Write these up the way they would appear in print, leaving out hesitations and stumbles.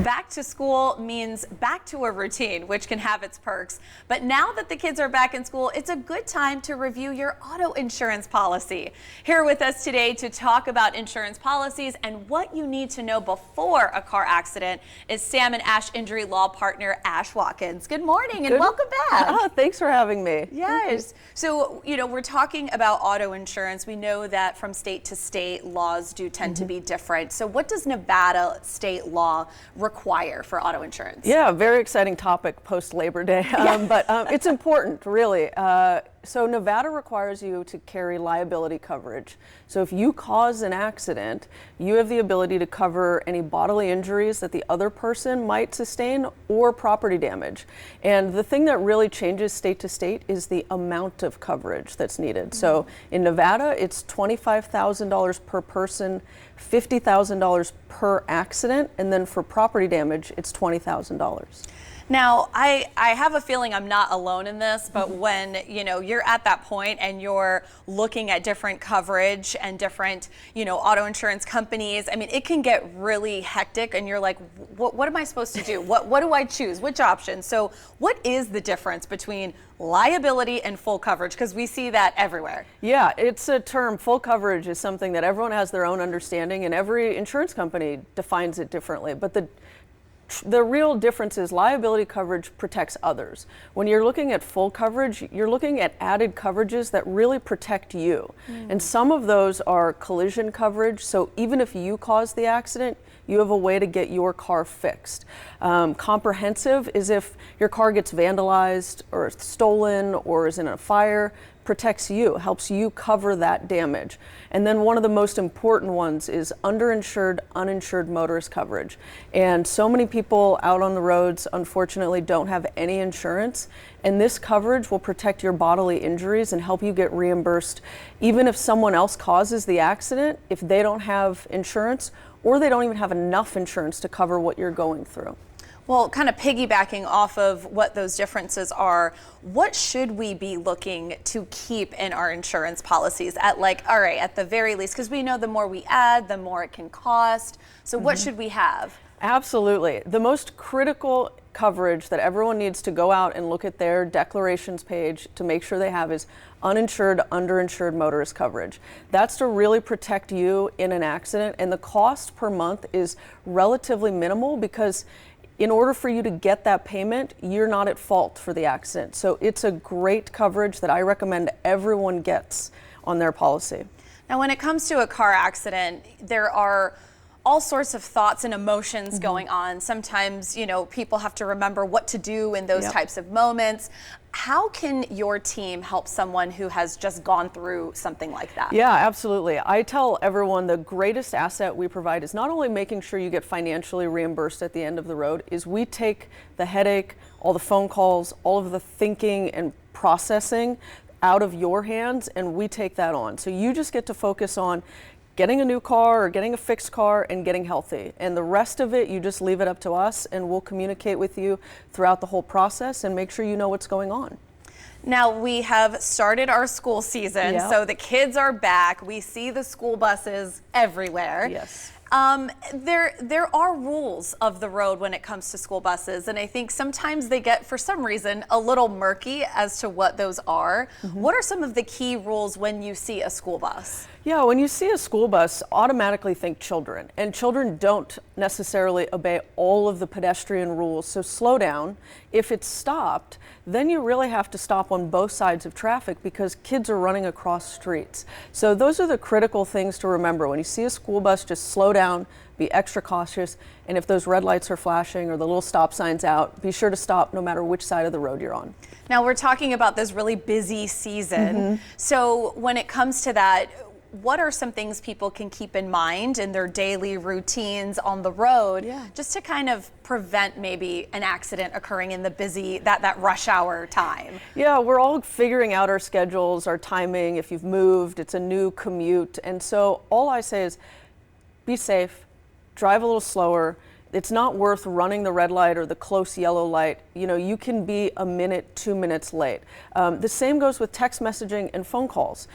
Back to school means back to a routine, which can have its perks. But now that the kids are back in school, it's a good time to review your auto insurance policy. Here with us today to talk about insurance policies and what you need to know before a car accident is Sam and Ash injury law partner Ash Watkins. Good morning and welcome back. Thanks for having me. Yes. So, we're talking about auto insurance. We know that from state to state, laws do tend to be different. So what does Nevada state law require for auto insurance? Yeah, very exciting topic post Labor Day, but it's important, really. So Nevada requires you to carry liability coverage. So if you cause an accident, you have the ability to cover any bodily injuries that the other person might sustain or property damage. And the thing that really changes state to state is the amount of coverage that's needed. So in Nevada, it's $25,000 per person, $50,000 per accident, and then for property damage, it's $20,000. Now, I have a feeling I'm not alone in this, but when, you're at that point and you're looking at different coverage and different, auto insurance companies, I mean, it can get really hectic and you're like, what am I supposed to do? What do I choose? Which option? So what is the difference between liability and full coverage? Because we see that everywhere. Yeah, it's a term. Full coverage is something that everyone has their own understanding and every insurance company defines it differently. But the real difference is liability coverage protects others. When you're looking at full coverage, you're looking at added coverages that really protect you. And some of those are collision coverage. So even if you cause the accident, you have a way to get your car fixed. Comprehensive is if your car gets vandalized or stolen or is in a fire, protects you, helps you cover that damage. And then one of the most important ones is underinsured, uninsured motorist coverage. And so many people out on the roads, unfortunately, don't have any insurance. And this coverage will protect your bodily injuries and help you get reimbursed, even if someone else causes the accident, if they don't have insurance, or they don't even have enough insurance to cover what you're going through. Well, kind of piggybacking off of what those differences are, what should we be looking to keep in our insurance policies at at the very least, because we know the more we add, the more it can cost. So what should we have? Absolutely. The most critical coverage that everyone needs to go out and look at their declarations page to make sure they have is uninsured, underinsured motorist coverage. That's to really protect you in an accident, and the cost per month is relatively minimal because in order for you to get that payment, you're not at fault for the accident. So it's a great coverage that I recommend everyone gets on their policy. Now, when it comes to a car accident, there are all sorts of thoughts and emotions going on. Sometimes, people have to remember what to do in those types of moments. How can your team help someone who has just gone through something like that? Yeah, absolutely. I tell everyone the greatest asset we provide is not only making sure you get financially reimbursed at the end of the road, is we take the headache, all the phone calls, all of the thinking and processing out of your hands, and we take that on. So you just get to focus on getting a new car or getting a fixed car and getting healthy. And the rest of it, you just leave it up to us and we'll communicate with you throughout the whole process and make sure you know what's going on. Now, we have started our school season, so the kids are back. We see the school buses everywhere. Yes. There are rules of the road when it comes to school buses, and I think sometimes they get, for some reason, a little murky as to what those are. What are some of the key rules when you see a school bus? Yeah, when you see a school bus, automatically think children. And children don't necessarily obey all of the pedestrian rules, so slow down. If it's stopped, then you really have to stop on both sides of traffic because kids are running across streets. So those are the critical things to remember. When you see a school bus, just slow down, be extra cautious, and if those red lights are flashing or the little stop signs out, be sure to stop no matter which side of the road you're on. Now, we're talking about this really busy season. So when it comes to that, what are some things people can keep in mind in their daily routines on the road just to kind of prevent maybe an accident occurring in the busy, that rush hour time? Yeah, we're all figuring out our schedules, our timing. If you've moved, it's a new commute. And so all I say is be safe, drive a little slower, it's not worth running the red light or the close yellow light. You know, you can be a minute, 2 minutes late. The same goes with text messaging and phone calls.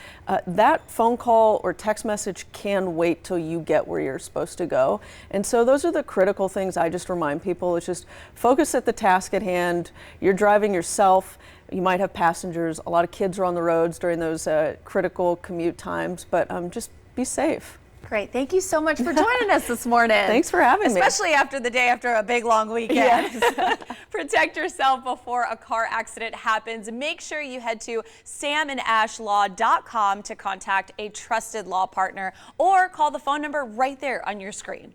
That phone call or text message can wait till you get where you're supposed to go. And so those are the critical things I just remind people. It's just focus at the task at hand. You're driving yourself. You might have passengers. A lot of kids are on the roads during those critical commute times, but just be safe. Great. Thank you so much for joining us this morning. Thanks for having me. Especially after the day after a big long weekend. Yes. Protect yourself before a car accident happens. Make sure you head to samandashlaw.com to contact a trusted law partner or call the phone number right there on your screen.